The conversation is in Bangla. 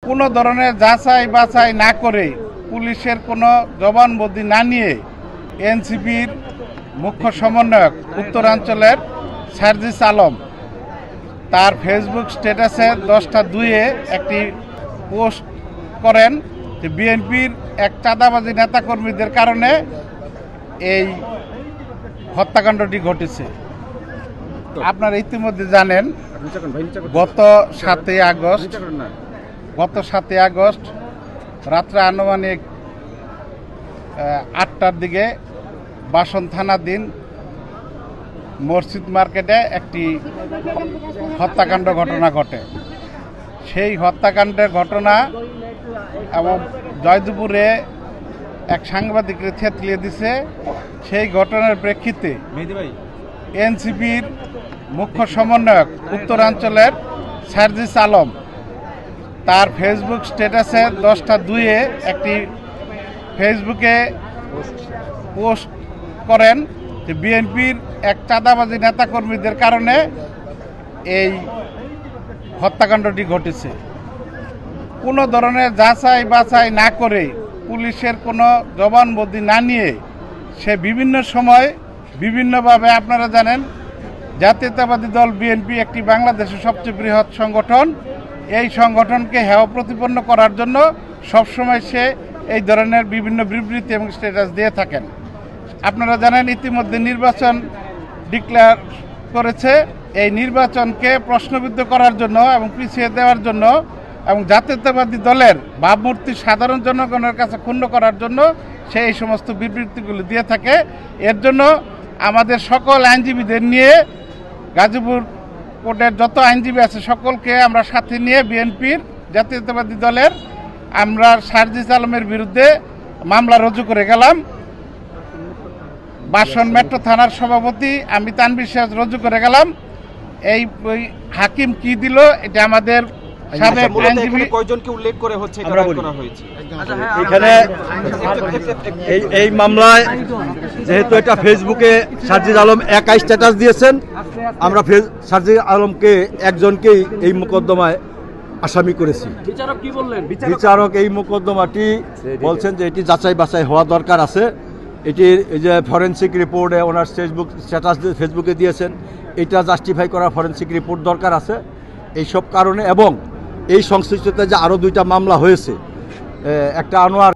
কোনো ধরনের যাচাই বাছাই না করে পুলিশের কোনো জবানবন্দি না নিয়ে এনসিপির মুখ্য সমন্বয়ক উত্তরাঞ্চলের সার্জিস আলম তার ফেসবুক স্ট্যাটাসে 10টা-2-এ একটি পোস্ট করেন যে বিএনপির এক চাঁদাবাজি নেতাকর্মীদের কারণে এই হত্যাকাণ্ডটি ঘটেছে। আপনারা ইতিমধ্যে জানেন গত 7ই আগস্ট রাত্রে আনুমানিক 8টার দিকে বাসন থানাধীন মসজিদ মার্কেটে একটি হত্যাকাণ্ড ঘটনা ঘটে। সেই হত্যাকাণ্ডের ঘটনা এবং জয়দেবপুরে এক সাংবাদিককে থেতলিয়ে দিছে। সেই ঘটনার প্রেক্ষিতে এনসিপির মুখ্য সমন্বয়ক উত্তরাঞ্চলের সার্জিস আলম তার ফেসবুক স্ট্যাটাসে 10টা-2-এ একটি ফেসবুকে পোস্ট করেন যে বিএনপির এক চাঁদাবাজি নেতাকর্মীদের কারণে এই হত্যাকাণ্ডটি ঘটেছে। কোনো ধরনের যাচাই বাছাই না করে পুলিশের কোনো জবানবন্দি না নিয়ে সে বিভিন্ন সময় বিভিন্নভাবে, আপনারা জানেন জাতীয়তাবাদী দল বিএনপি একটি বাংলাদেশের সবচেয়ে বৃহৎ সংগঠন। এই সংগঠনকে হেয় প্রতিপন্ন করার জন্য সবসময় সে এই ধরনের বিভিন্ন বিবৃতি এবং স্ট্যাটাস দিয়ে থাকেন। আপনারা জানেন ইতিমধ্যে নির্বাচন ডিক্লেয়ার করেছে। এই নির্বাচনকে প্রশ্নবিদ্ধ করার জন্য এবং পিছিয়ে দেওয়ার জন্য এবং জাতীয়তাবাদী দলের ভাবমূর্তি সাধারণ জনগণের কাছে ক্ষুণ্ণ করার জন্য সে এই সমস্ত বিবৃতিগুলো দিয়ে থাকে। এর জন্য আমাদের সকল আইনজীবীদের নিয়ে গাজীপুর কোর্টের যত আইনজীবী আছে সকলকে আমরা সাথে নিয়ে বিএনপির জাতীয়তাবাদী দলের আমরা সার্জিস আলমের বিরুদ্ধে মামলা রুজু করে গেলাম। বাসন মেট্রো থানার সভাপতি আমি তানভীর সিরাজ রুজু করে গেলাম। এই হাকিম কি দিল এটা আমাদের সাবেক আইনজীবী কয়জনকে উল্লেখ করে হচ্ছে করা হয়েছে এখানে এই মামলায় যেহেতু এটা ফেসবুকে সার্জিস আলম একাই স্ট্যাটাস দিয়েছেন, আমরা সার্জিস আলমকে একজনকেই এই মোকদ্দমায় আসামি করেছি। বিচারক এই মোকদ্দমাটি বলছেন যে এটি যাচাই বাছাই হওয়া দরকার আছে। এটির এই যে ফরেনসিক রিপোর্টে ওনার স্ট্যাটাস ফেসবুকে দিয়েছেন, এটা জাস্টিফাই করা ফরেনসিক রিপোর্ট দরকার আছে এইসব কারণে। এবং এই সংশ্লিষ্টতে যে আরও 2টা মামলা হয়েছে, একটা আনোয়ার